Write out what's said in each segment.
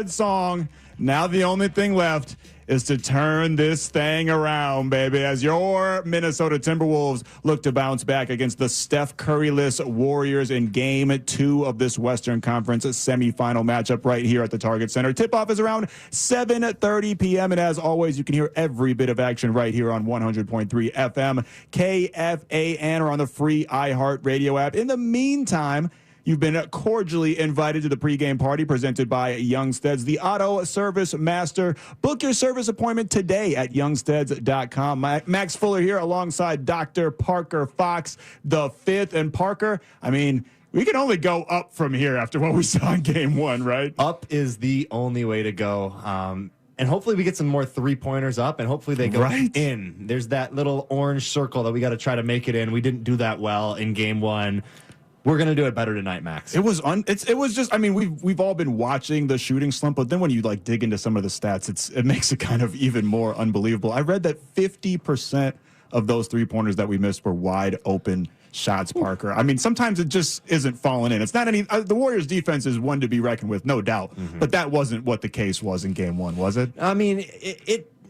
song. Now the only thing left is to turn this thing around, baby, as your Minnesota Timberwolves look to bounce back against the Steph Curry-less Warriors in Game 2 of this Western Conference semifinal matchup right here at the Target Center. Tip-off is around 7:30 p.m., and as always, you can hear every bit of action right here on 100.3 FM, KFAN, or on the free iHeartRadio app. In the meantime, you've been cordially invited to the pregame party presented by Youngstedts, the auto service master. Book your service appointment today at youngstedts.com. Max Fuller here alongside Dr. Parker Fox the Fifth. And Parker, I mean, we can only go up from here after what we saw in Game 1, right? Up is the only way to go. And hopefully we get some more three-pointers up, and hopefully they go in. There's that little orange circle that we got to try to make it in. We didn't do that well in Game 1. We're going to do it better tonight, Max. It was just, I mean, we've all been watching the shooting slump, but then when you like dig into some of the stats, it makes it kind of even more unbelievable. I read that 50% of those three-pointers that we missed were wide open shots, Parker. I mean, sometimes it just isn't falling in. It's not any the Warriors defense is one to be reckoned with, no doubt, but that wasn't what the case was in Game 1, was it? I mean,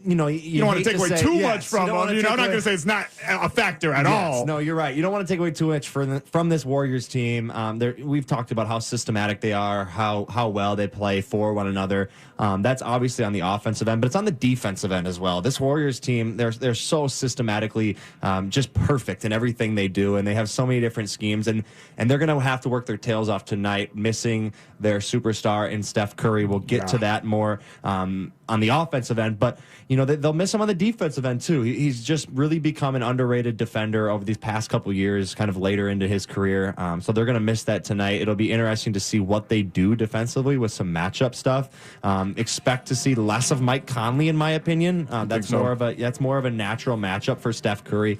you don't want to take away too much from them. I'm not going to say it's not a factor at all. No, you're right. You don't want to take away too much from this Warriors team. We've talked about how systematic they are, how well they play for one another. That's obviously on the offensive end, but it's on the defensive end as well. This Warriors team, they're so systematically just perfect in everything they do, and they have so many different schemes, and they're going to have to work their tails off tonight, missing their superstar in Steph Curry. We'll get to that more on the offensive end, but they'll miss him on the defensive end too. He's just really become an underrated defender over these past couple years, kind of later into his career. So they're going to miss that tonight. It'll be interesting to see what they do defensively with some matchup stuff. Expect to see less of Mike Conley, in my opinion. That's more of a natural matchup for Steph Curry.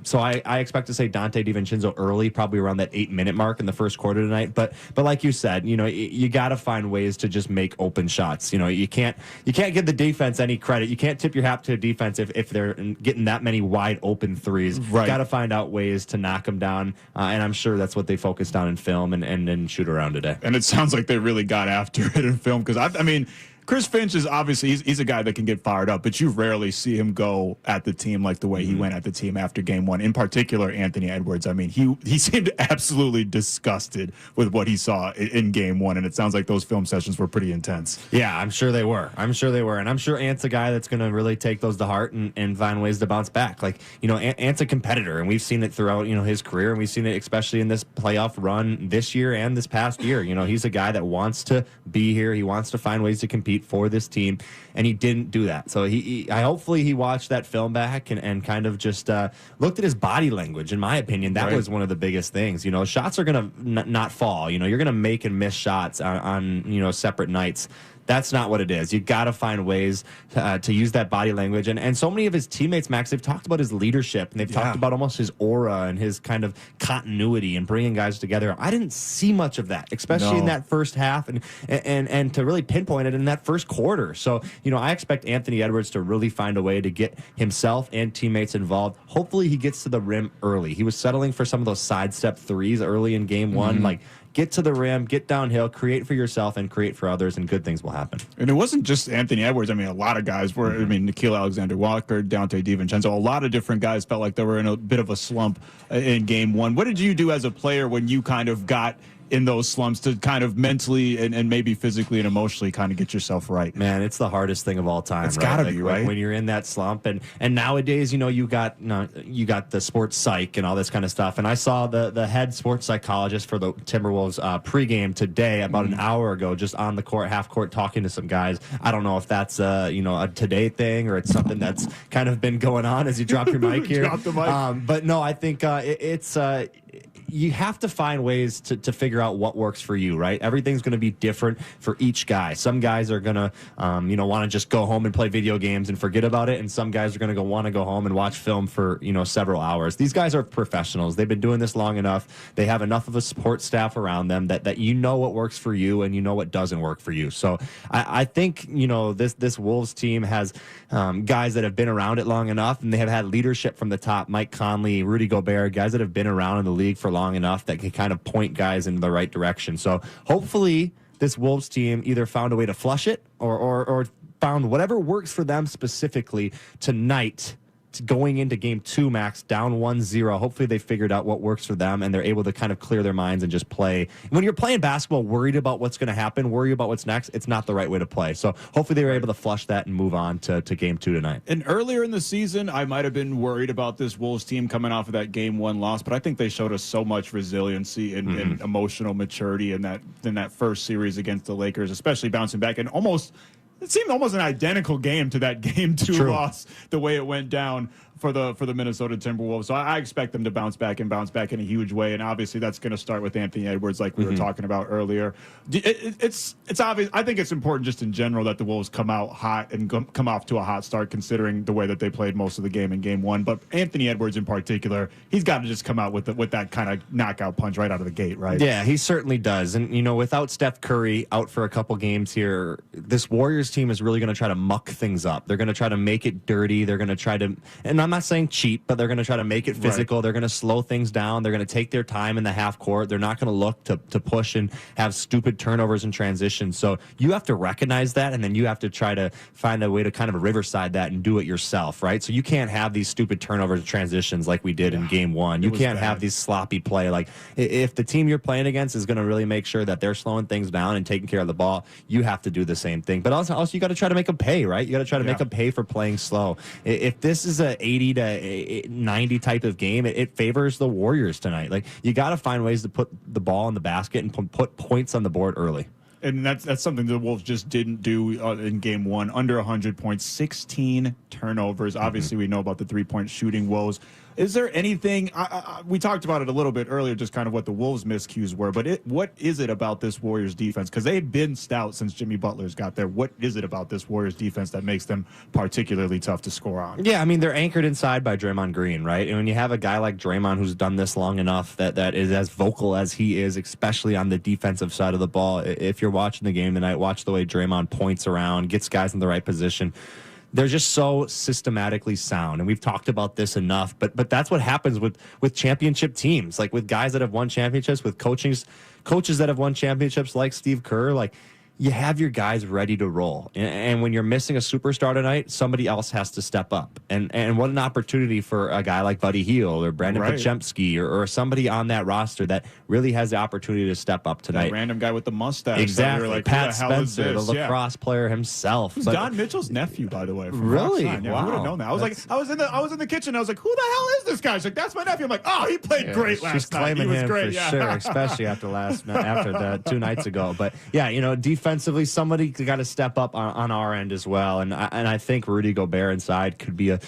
So I expect to say Dante DiVincenzo early, probably around that 8-minute mark in the first quarter tonight. But like you said, you got to find ways to just make open shots. You can't give the defense any credit. You can't tip your hat to a defense if they're getting that many wide open threes. Right. Got to find out ways to knock them down. And I'm sure that's what they focused on in film and shoot around today. And it sounds like they really got after it in film, because I mean, Chris Finch is obviously he's a guy that can get fired up, but you rarely see him go at the team like the way he went at the team after Game 1. In particular, Anthony Edwards. I mean, he seemed absolutely disgusted with what he saw in Game 1, and it sounds like those film sessions were pretty intense. Yeah, I'm sure they were. And I'm sure Ant's a guy that's going to really take those to heart and find ways to bounce back. Like, Ant's a competitor, and we've seen it throughout his career, and we've seen it especially in this playoff run this year and this past year. He's a guy that wants to be here. He wants to find ways to compete for this team, and he didn't do that. So hopefully he watched that film back and kind of just looked at his body language. In my opinion, that was one of the biggest things. Shots are going to not fall. You're going to make and miss shots on separate nights. That's not what it is. You got to find ways to use that body language. And so many of his teammates, Max, they've talked about his leadership, and they've talked about almost his aura and his kind of continuity and bringing guys together. I didn't see much of that, especially in that first half and to really pinpoint it in that first quarter. So, I expect Anthony Edwards to really find a way to get himself and teammates involved. Hopefully he gets to the rim early. He was settling for some of those sidestep threes early in Game 1. Like, get to the rim, get downhill, create for yourself and create for others, and good things will happen. And it wasn't just Anthony Edwards. I mean, a lot of guys were, Nickeil Alexander-Walker, Dante DiVincenzo, a lot of different guys felt like they were in a bit of a slump in Game 1. What did you do as a player when you kind of got in those slumps to kind of mentally and maybe physically and emotionally kind of get yourself right? Man, it's the hardest thing of all time. It's got to be, right? When you're in that slump. And nowadays, you got the sports psych and all this kind of stuff. And I saw the head sports psychologist for the Timberwolves pregame today about an hour ago, just on the court, half court, talking to some guys. I don't know if that's a today thing or it's something that's kind of been going on as you drop your mic here. Drop the mic. But no, I think it's you have to find ways to figure out what works for you, right? Everything's going to be different for each guy. Some guys are going to, want to just go home and play video games and forget about it, and some guys are going to want to go home and watch film for, several hours. These guys are professionals. They've been doing this long enough. They have enough of a support staff around them that what works for you and what doesn't work for you. So I think, this Wolves team has guys that have been around it long enough, and they have had leadership from the top. Mike Conley, Rudy Gobert, guys that have been around in the league for long enough that can kind of point guys in the right direction. So hopefully this Wolves team either found a way to flush it or found whatever works for them specifically tonight. Going into game 2, Max, down 1-0. Hopefully they figured out what works for them and they're able to kind of clear their minds and just play. When you're playing basketball, worried about what's going to happen, worried about what's next, it's not the right way to play. So hopefully they were able to flush that and move on to game 2 tonight. And earlier in the season, I might have been worried about this Wolves team coming off of that game 1 loss, but I think they showed us so much resiliency and emotional maturity in that first series against the Lakers, especially bouncing back and it seemed almost an identical game to that game 2 loss, the way it went down for the Minnesota Timberwolves. So I expect them to bounce back in a huge way. And obviously that's going to start with Anthony Edwards, like we were talking about earlier. It's obvious. I think it's important just in general that the Wolves come out hot and come off to a hot start, considering the way that they played most of the game in game 1. But Anthony Edwards in particular, he's got to just come out with that kind of knockout punch right out of the gate, right? Yeah, he certainly does. And, without Steph Curry out for a couple games here, this Warriors team is really going to try to muck things up. They're going to try to make it dirty. They're going to try to, and I'm not saying cheat, but they're going to try to make it physical. Right. They're going to slow things down. They're going to take their time in the half court. They're not going to look to push and have stupid turnovers and transitions. So you have to recognize that, and then you have to try to find a way to kind of riverside that and do it yourself, right? So you can't have these stupid turnovers and transitions like we did in game 1. You can't have these sloppy play. Like, if the team you're playing against is going to really make sure that they're slowing things down and taking care of the ball, you have to do the same thing. But also you got to try to make them pay, right? You got to try to make them pay for playing slow. If this is a 80 to 90 type of game, it favors the Warriors tonight. Like, you got to find ways to put the ball in the basket and put points on the board early. And that's something the Wolves just didn't do in game 1. Under 100 points, 16 turnovers. Obviously, we know about the three-point shooting woes. Is there anything we talked about it a little bit earlier, just kind of what the Wolves' miscues were, but what is it about this Warriors defense? Because they've been stout since Jimmy Butler's got there. What is it about this Warriors defense that makes them particularly tough to score on? Yeah, I mean, they're anchored inside by Draymond Green, right? And when you have a guy like Draymond who's done this long enough that is as vocal as he is, especially on the defensive side of the ball, if you're watching the game tonight, watch the way Draymond points around, gets guys in the right position. They're just so systematically sound, and we've talked about this enough. But that's what happens with championship teams, like with guys that have won championships, with coaches that have won championships, like Steve Kerr. Like, you have your guys ready to roll, and when you're missing a superstar tonight, somebody else has to step up. And what an opportunity for a guy like Buddy Hield or Brandon Podziemski or somebody on that roster that really has the opportunity to step up tonight. That random guy with the mustache. Exactly. Like, Pat Spencer, the lacrosse player himself. Who's Don Mitchell's nephew, by the way. Really? Yeah, wow. I would have known that. I was in the kitchen. I was like, who the hell is this guy? She's like, that's my nephew. I'm like, oh, he played great last night. She's claiming him for sure, especially after the 2 nights ago. But yeah, defensively, somebody got to step up on our end as well, and I think Rudy Gobert inside could be a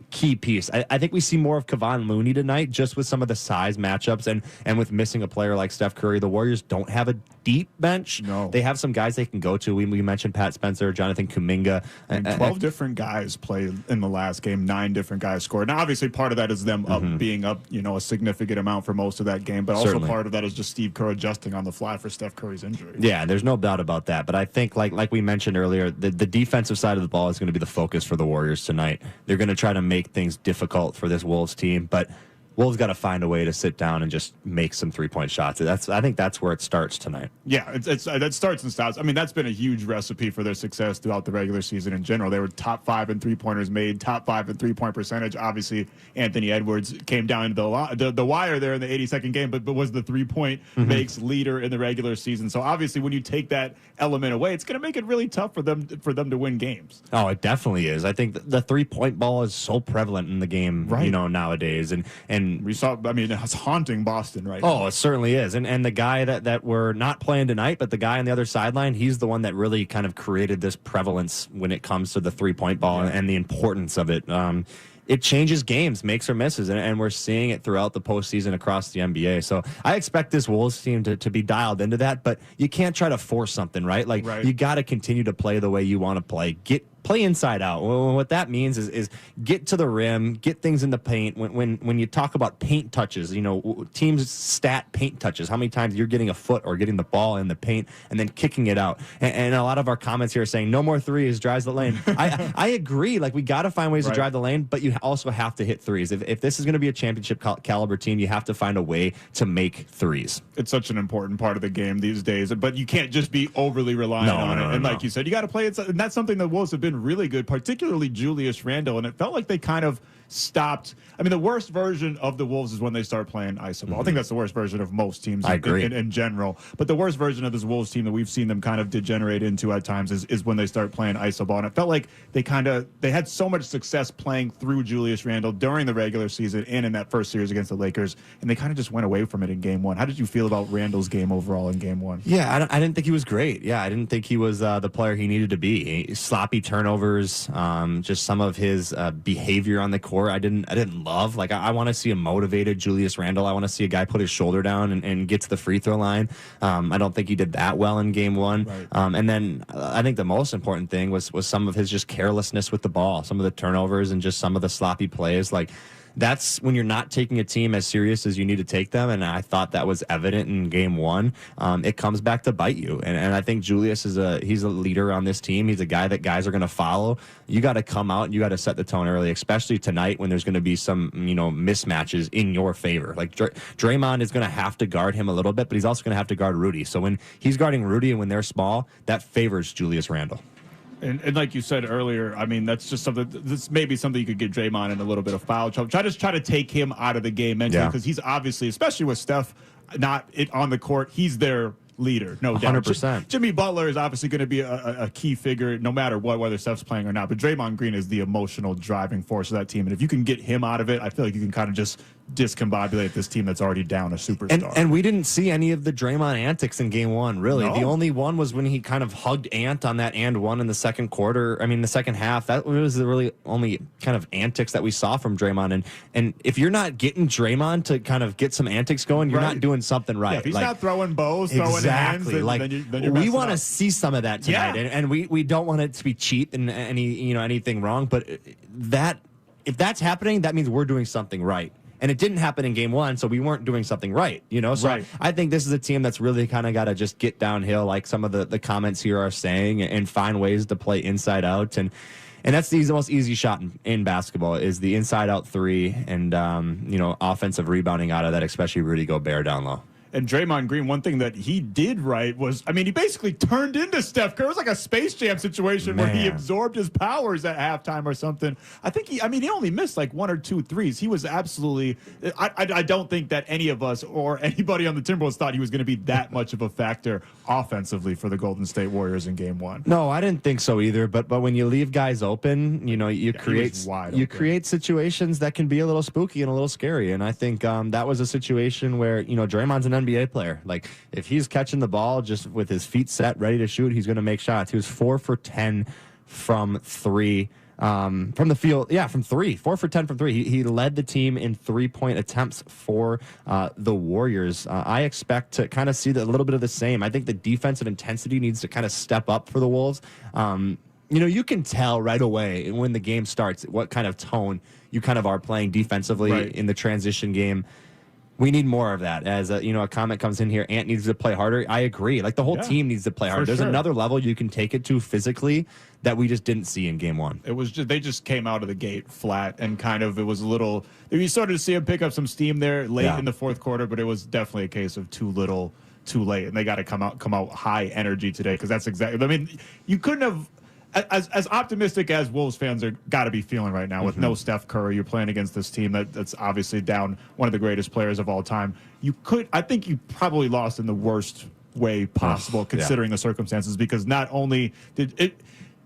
key piece. I think we see more of Kevon Looney tonight, just with some of the size matchups and with missing a player like Steph Curry. The Warriors don't have a deep bench. No, they have some guys they can go to. We mentioned Pat Spencer, Jonathan Kuminga. 12 different guys played in the last game. 9 different guys scored. Now, obviously, part of that is them being up, a significant amount for most of that game, but also part of that is just Steve Kerr adjusting on the fly for Steph Curry's injury. Yeah, there's no doubt about that. But I think, like we mentioned earlier, the defensive side of the ball is going to be the focus for the Warriors tonight. They're going to try to make things difficult for this Wolves team, but Wolves got to find a way to sit down and just make some three-point shots. I think that's where it starts tonight. Yeah, that starts and stops. I mean, that's been a huge recipe for their success throughout the regular season in general. They were top 5 in three-pointers made, top 5 in three-point percentage. Obviously, Anthony Edwards came down to the wire there in the 82nd game, but was the three-point makes leader in the regular season. So obviously, when you take that element away, it's going to make it really tough for them to win games. Oh, it definitely is. I think the three-point ball is so prevalent in the game, nowadays, and we saw. I mean, it's haunting Boston right now. Oh, it certainly is. And the guy that we're not playing tonight, but the guy on the other sideline, he's the one that really kind of created this prevalence when it comes to the three-point ball and the importance of it. It changes games, makes or misses, and we're seeing it throughout the postseason across the NBA. So I expect this Wolves team to be dialed into that, but you can't try to force something, right? You got to continue to play the way you want to play. Get play inside out. Well, what that means is get to the rim, get things in the paint. When you talk about paint touches, teams stat paint touches, how many times you're getting a foot or getting the ball in the paint and then kicking it out. And a lot of our comments here are saying no more threes, drives the lane. I agree. Like, we got to find ways to drive the lane, but you also have to hit threes. If this is going to be a championship caliber team, you have to find a way to make threes. It's such an important part of the game these days, but you can't just be overly reliant on it. And like you said, you got to play it. And that's something the Wolves have been really good, particularly Julius Randle. And it felt like they kind of stopped. I mean, the worst version of the Wolves is when they start playing iso ball. I think that's the worst version of most teams in general. But the worst version of this Wolves team that we've seen them kind of degenerate into at times is when they start playing iso ball. And it felt like they had so much success playing through Julius Randle during the regular season and in that first series against the Lakers, and they kind of just went away from it in game one. How did you feel about Randle's game overall in game one? Yeah, I didn't think he was great. Yeah, I didn't think he was the player he needed to be. Sloppy turnovers, just some of his behavior on the court I didn't love. Like, I want to see a motivated Julius Randle. I want to see a guy put his shoulder down and get to the free throw line. I don't think he did that well in game one. Right. And then I think the most important thing was some of his just carelessness with the ball, some of the turnovers and just some of the sloppy plays. Like, that's when you're not taking a team as serious as you need to take them, and I thought that was evident in game one. It comes back to bite you, and I think Julius he's a leader on this team. He's a guy that guys are going to follow. You got to come out and you got to set the tone early, especially tonight when there's going to be some mismatches in your favor. Like, Draymond is going to have to guard him a little bit, but he's also going to have to guard Rudy. So when he's guarding Rudy and when they're small, that favors Julius Randle. And like you said earlier, I mean, that's just something. This may be something you could get Draymond in a little bit of foul trouble. Try to take him out of the game mentally, because he's obviously, especially with Steph not on the court, he's their leader, no doubt. 100%. Jimmy Butler is obviously going to be a key figure no matter what, whether Steph's playing or not. But Draymond Green is the emotional driving force of that team. And if you can get him out of it, I feel like you can kind of just discombobulate this team that's already down a superstar. And we didn't see any of the Draymond antics in game one, really. No. The only one was when he kind of hugged Ant on that and one in the second quarter. I mean, the second half, that was the really only kind of antics that we saw from Draymond. And if you're not getting Draymond to kind of get some antics going, you're not doing something right. Yeah, if he's not throwing bows, throwing hands, then you're we want to see some of that tonight. Yeah. And we don't want it to be cheap and anything wrong. But if that's happening, that means we're doing something right. And it didn't happen in game one, so we weren't doing something right, So I think this is a team that's really kind of got to just get downhill, like some of the comments here are saying, and find ways to play inside out. And that's the most easy shot in basketball is the inside out three and, offensive rebounding out of that, especially Rudy Gobert down low. And Draymond Green, one thing that he did right was, I mean, he basically turned into Steph Curry. It was like a Space Jam situation where he absorbed his powers at halftime or something. I think he only missed like one or two threes. He was absolutely, I don't think that any of us or anybody on the Timberwolves thought he was going to be that much of a factor offensively for the Golden State Warriors in game one. No, I didn't think so either. But when you leave guys open, you create situations that can be a little spooky and a little scary. And I think that was a situation where, Draymond's an NBA player. Like, if he's catching the ball just with his feet set, ready to shoot, he's going to make shots. He was 4 for 10 from three. From the field, from three, 4 for 10 from three. He led the team in 3-point attempts for the Warriors. I expect to kind of see a little bit of the same. I think the defensive intensity needs to kind of step up for the Wolves. You can tell right away when the game starts what kind of tone you kind of are playing defensively in the transition game. We need more of that. As a comment comes in here, Ant needs to play harder. I agree. Like, the whole team needs to play harder. There's another level you can take it to physically that we just didn't see in game one. It was they just came out of the gate flat, and kind of it was a little. You started to see them pick up some steam there late in the fourth quarter, but it was definitely a case of too little, too late, and they got to come out high energy today, because that's exactly. I mean, you couldn't have. As optimistic as Wolves fans are got to be feeling right now with no Steph Curry, you're playing against this team that's obviously down one of the greatest players of all time. I think you probably lost in the worst way possible considering the circumstances, because not only did it.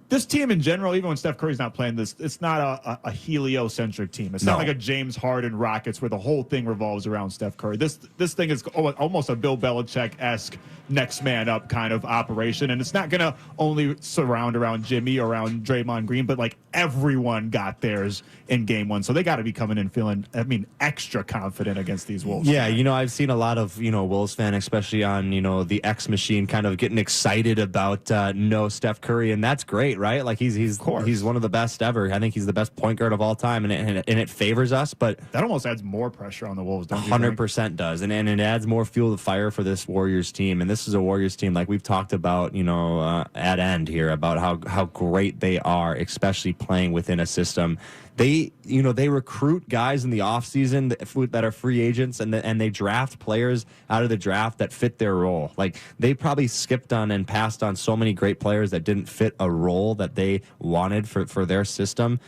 This team in general, even when Steph Curry's not playing this, it's not a heliocentric team. It's not like a James Harden Rockets where the whole thing revolves around Steph Curry. This thing is almost a Bill Belichick-esque next man up kind of operation, and it's not going to only surround around Jimmy or around Draymond Green, but like everyone got theirs in game one, so they got to be coming in feeling, extra confident against these Wolves. Yeah, I've seen a lot of Wolves fans, especially on the X machine, kind of getting excited about no Steph Curry, and that's great. right? Like he's one of the best ever. I think he's the best point guard of all time, and it favors us. But that almost adds more pressure on the Wolves, don't you? 100% does, and it adds more fuel to the fire for this Warriors team. And this is a Warriors team like we've talked about, at end here about how great they are, especially playing within a system. They recruit guys in the offseason that are free agents, and they draft players out of the draft that fit their role. Like they probably skipped on and passed on so many great players that didn't fit a role that they wanted for their system.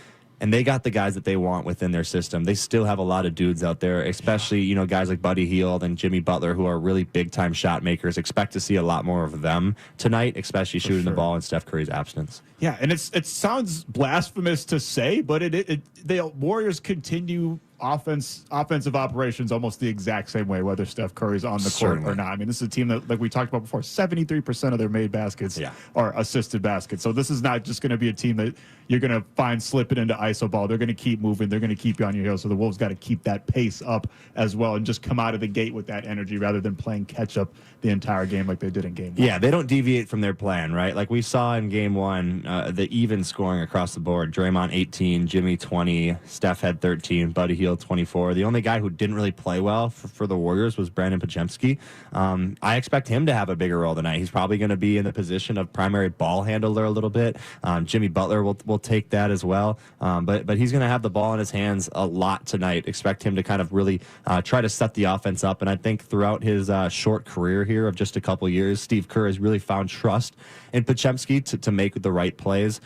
And they got the guys that they want within their system. They still have a lot of dudes out there, especially, guys like Buddy Hield and Jimmy Butler, who are really big-time shot makers. Expect to see a lot more of them tonight, especially shooting the ball in Steph Curry's absence. Yeah, and it sounds blasphemous to say, but the Warriors continue offensive operations almost the exact same way, whether Steph Curry's on the court or not. I mean, this is a team that, like we talked about before, 73% of their made baskets are assisted baskets. So this is not just going to be a team that you're going to find slipping into iso ball. They're going to keep moving. They're going to keep you on your heels. So the Wolves got to keep that pace up as well and just come out of the gate with that energy rather than playing catch up the entire game like they did in game one. Yeah, they don't deviate from their plan, right? Like we saw in game one, the even scoring across the board. Draymond 18, Jimmy 20, Steph had 13, Buddy Hield 24. The only guy who didn't really play well for the Warriors was Brandon Pajemski. I expect him to have a bigger role tonight. He's probably going to be in the position of primary ball handler a little bit. Jimmy Butler will take that as well. But he's going to have the ball in his hands a lot tonight. Expect him to kind of really try to set the offense up. And I think throughout his short career here of just a couple years, Steve Kerr has really found trust in Pajemski to make the right plays.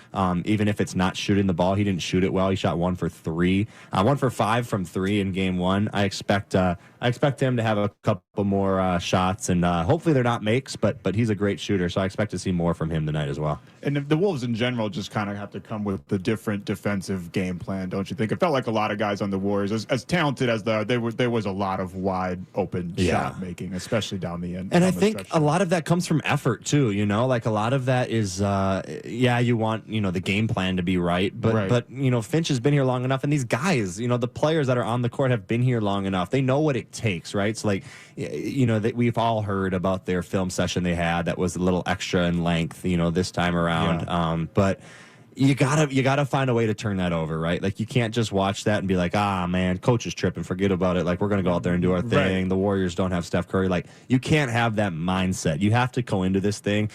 Even if it's not shooting the ball, he didn't shoot it well. He shot 1 for 3, 1 for 5 from 3 in game one. I expect him to have a couple more shots, and hopefully they're not makes, but he's a great shooter, so I expect to see more from him tonight as well. And the Wolves in general just kind of have to come with the different defensive game plan, don't you think? It felt like a lot of guys on the Warriors, as talented as they are, there was a lot of wide open shot making, especially down the end. And I think a lot of that comes from effort too. Like a lot of that is, you want the game plan to be right, but Finch has been here long enough, and these guys, the players that are on the court have been here long enough. They know what it takes, right? So like, that we've all heard about their film session they had that was a little extra in length, this time around. But you gotta find a way to turn that over, right? Like you can't just watch that and be like, man, coach is tripping, forget about it. Like we're gonna go out there and do our thing. Right. The Warriors don't have Steph Curry. Like you can't have that mindset. You have to go into this thing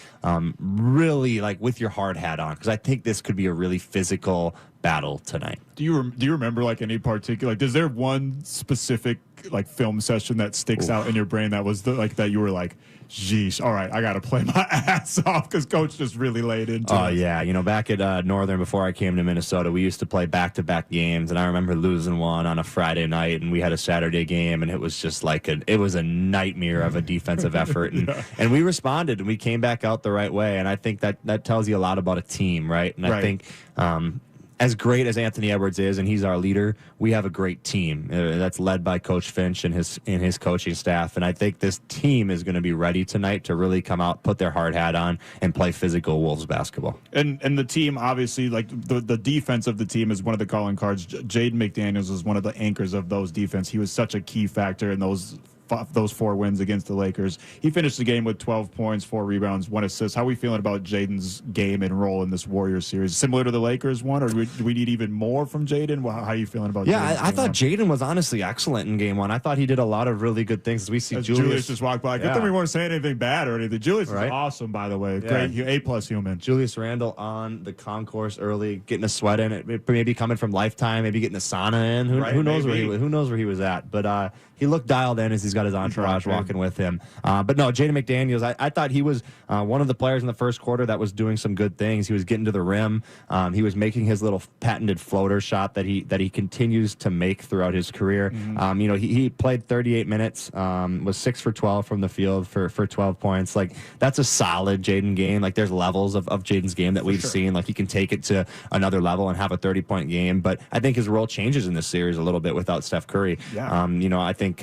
really like with your hard hat on, because I think this could be a really physical battle tonight. Do you remember like any particular? Like, is there one specific like film session that sticks out in your brain that was that you were like, geez, all right, I got to play my ass off because coach just really laid into it? Oh, yeah. Back at Northern before I came to Minnesota, we used to play back-to-back games, and I remember losing one on a Friday night, and we had a Saturday game, and it was just like it was a nightmare of a defensive effort. And we responded, and we came back out the right way, and I think that tells you a lot about a team, right? And I think as great as Anthony Edwards is, and he's our leader, we have a great team that's led by Coach Finch and his coaching staff. And I think this team is going to be ready tonight to really come out, put their hard hat on, and play physical Wolves basketball. And the team, obviously, like the defense of the team is one of the calling cards. Jaden McDaniels was one of the anchors of those defense. He was such a key factor in those 4 wins against the Lakers. He finished the game with 12 points, 4 rebounds, 1 assist. How are we feeling about Jaden's game and role in this Warriors series? Similar to the Lakers one, or do we need even more from Jaden? How are you feeling about Jaden? Yeah, I thought Jaden was honestly excellent in game one. I thought he did a lot of really good things. As we see Julius just walked by. Good thing we weren't saying anything bad or anything. Julius is awesome, by the way. Great, A+ human. Julius Randle on the concourse early, getting a sweat in. Maybe coming from Lifetime, maybe getting a sauna in. Who knows where he was at? But he looked dialed in as he's got his entourage walking with him. But no, Jaden McDaniels, I thought he was one of the players in the first quarter that was doing some good things. He was getting to the rim. He was making his little patented floater shot that he continues to make throughout his career. He played 38 minutes, was 6 for 12 from the field for 12 points. Like that's a solid Jaden game. Like there's levels of Jaden's game that we've seen. Like he can take it to another level and have a 30-point game. But I think his role changes in this series a little bit without Steph Curry. I think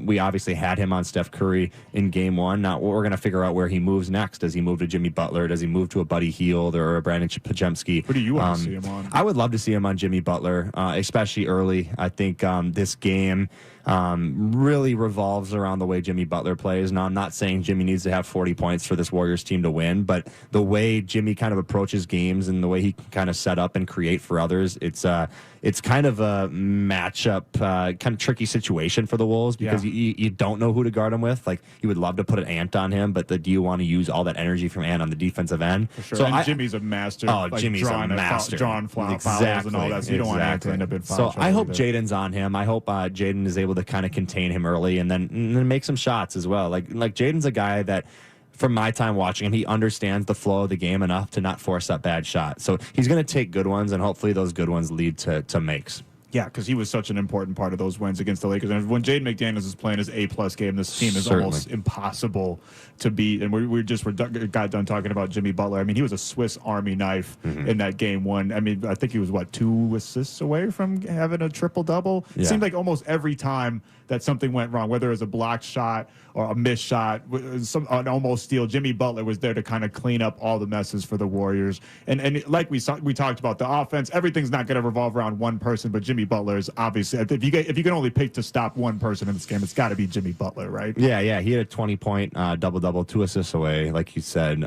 we obviously had him on Steph Curry in game one. Now we're going to figure out where he moves next. Does he move to Jimmy Butler? Does he move to a Buddy Hield or a Brandon Pajemski? Who do you want to see him on? I would love to see him on Jimmy Butler, especially early. I think this game, really revolves around the way Jimmy Butler plays. Now, I'm not saying Jimmy needs to have 40 points for this Warriors team to win, but the way Jimmy kind of approaches games and the way he can kind of set up and create for others, it's kind of a matchup, kind of tricky situation for the Wolves because you don't know who to guard him with. Like, you would love to put an Ant on him, but do you want to use all that energy from Ant on the defensive end? For sure. So and Jimmy's a master. Oh, Jimmy's a master. Drawing fouls and all that. So you don't want Ant to end up in foul trouble. So I hope Jaden's on him. I hope Jaden is able to kind of contain him early and then make some shots as well. Like Jaden's a guy that, from my time watching him, he understands the flow of the game enough to not force that bad shot. So he's going to take good ones, and hopefully those good ones lead to makes. Yeah, because he was such an important part of those wins against the Lakers. And when Jaden McDaniels is playing his A-plus game, this team is almost impossible to beat. And we got done talking about Jimmy Butler. I mean, he was a Swiss Army knife in that game one. I mean, I think he was, 2 assists away from having a triple-double? Yeah. It seemed like almost every time that something went wrong, whether it was a blocked shot or a missed shot, an almost steal, Jimmy Butler was there to kind of clean up all the messes for the Warriors. And like we talked about the offense, everything's not going to revolve around one person, but Jimmy Butler is obviously, if you can only pick to stop one person in this game, it's got to be Jimmy Butler, right? Yeah. He had a 20-point double-double, 2 assists away, like you said.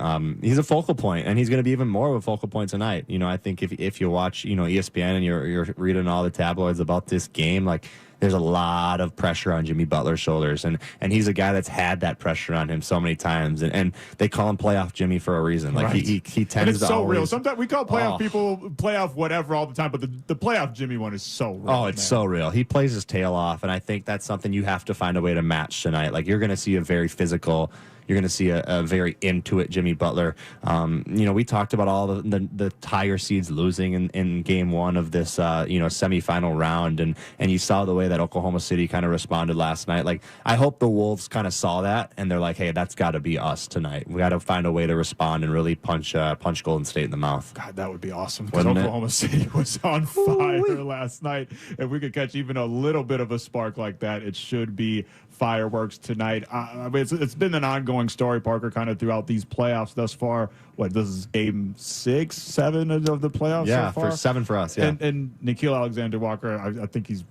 He's a focal point, and he's going to be even more of a focal point tonight. You know, I think if you watch, ESPN and you're reading all the tabloids about this game, like, there's a lot of pressure on Jimmy Butler's shoulders, and he's a guy that's had that pressure on him so many times, and they call him Playoff Jimmy for a reason. Like, right. he tends and it's to so always, real. Sometimes we call playoff people playoff whatever all the time, but the playoff Jimmy one is so real. Oh, it's so real. He plays his tail off, and I think that's something you have to find a way to match tonight. Like, you're going to see a very physical, you're going to see a very into it Jimmy Butler. We talked about all the higher seeds losing in game one of this, semifinal round. And you saw the way that Oklahoma City kind of responded last night. Like, I hope the Wolves kind of saw that and they're like, hey, that's got to be us tonight. We got to find a way to respond and really punch Golden State in the mouth. God, that would be awesome. Because Oklahoma City was on fire last night. If we could catch even a little bit of a spark like that, it should be fireworks tonight. I mean, it's been an ongoing story, Parker, kind of throughout these playoffs thus far. This is game 6, 7 of the playoffs so far? For 7 for us, yeah. And Nickeil Alexander-Walker, I think he's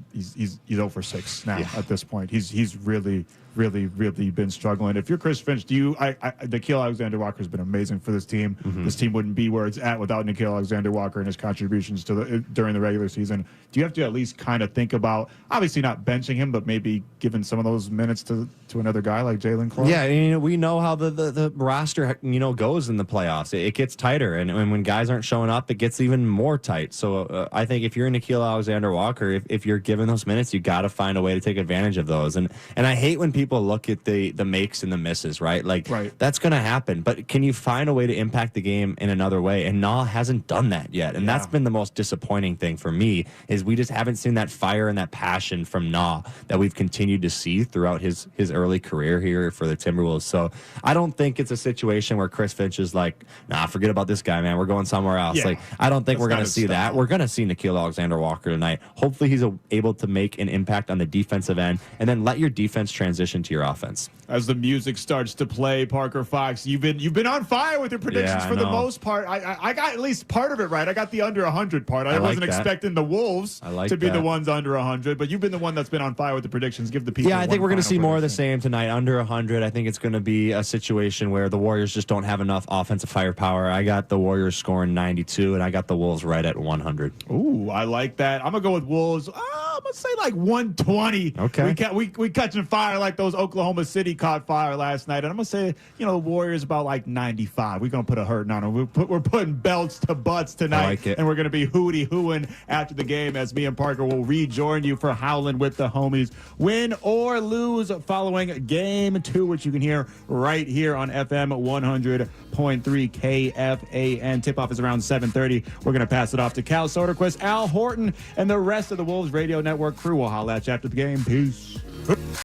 0 for 6 now at this point. He's really been struggling. If you're Chris Finch, Nickeil Alexander-Walker has been amazing for this team. This team wouldn't be where it's at without Nickeil Alexander-Walker and his contributions during the regular season. Do you have to at least kind of think about, obviously not benching him, but maybe giving some of those minutes to another guy like Jalen Clark? Yeah, we know how the roster goes in the playoffs. It gets tighter, and when guys aren't showing up, it gets even more tight. So I think if you're Nickeil Alexander-Walker, if you're given those minutes, you got to find a way to take advantage of those. And I hate when people look at the makes and the misses, right? Like, that's going to happen. But can you find a way to impact the game in another way? And Nah hasn't done that yet. And that's been the most disappointing thing for me, is we just haven't seen that fire and that passion from Nah that we've continued to see throughout his early career here for the Timberwolves. So I don't think it's a situation where Chris Finch is like, nah, forget about this guy, man. We're going somewhere else. Like, I don't think we're going to see that. We're going to see Nickeil Alexander-Walker tonight. Hopefully he's able to make an impact on the defensive end, and then let your defense transition to your offense. As the music starts to play, Parker Fox, you've been on fire with your predictions for the most part. I got at least part of it right. I got the under 100 part. I wasn't expecting the Wolves to be the ones under 100, but you've been the one that's been on fire with the predictions. Give the people. Yeah, I think we're going to see more of the same tonight. Under 100, I think it's going to be a situation where the Warriors just don't have enough offensive firepower. I got the Warriors scoring 92, and I got the Wolves right at 100. Ooh, I like that. I'm going to go with Wolves. I'm going to say like 120. Okay. We catching fire like those Oklahoma City caught fire last night. And I'm going to say, the Warriors about like 95. We're going to put a hurting on them. We're putting belts to butts tonight. I like it. And we're going to be hooty-hooing after the game as me and Parker will rejoin you for Howling with the Homies. Win or lose following game 2, which you can hear right here on FM 100.3 KFAN. Tip-off is around 7:30. We're going to pass it off to Cal Soderquist, Al Horton, and the rest of the Wolves Radio Network crew. We'll holla at you after the game. Peace.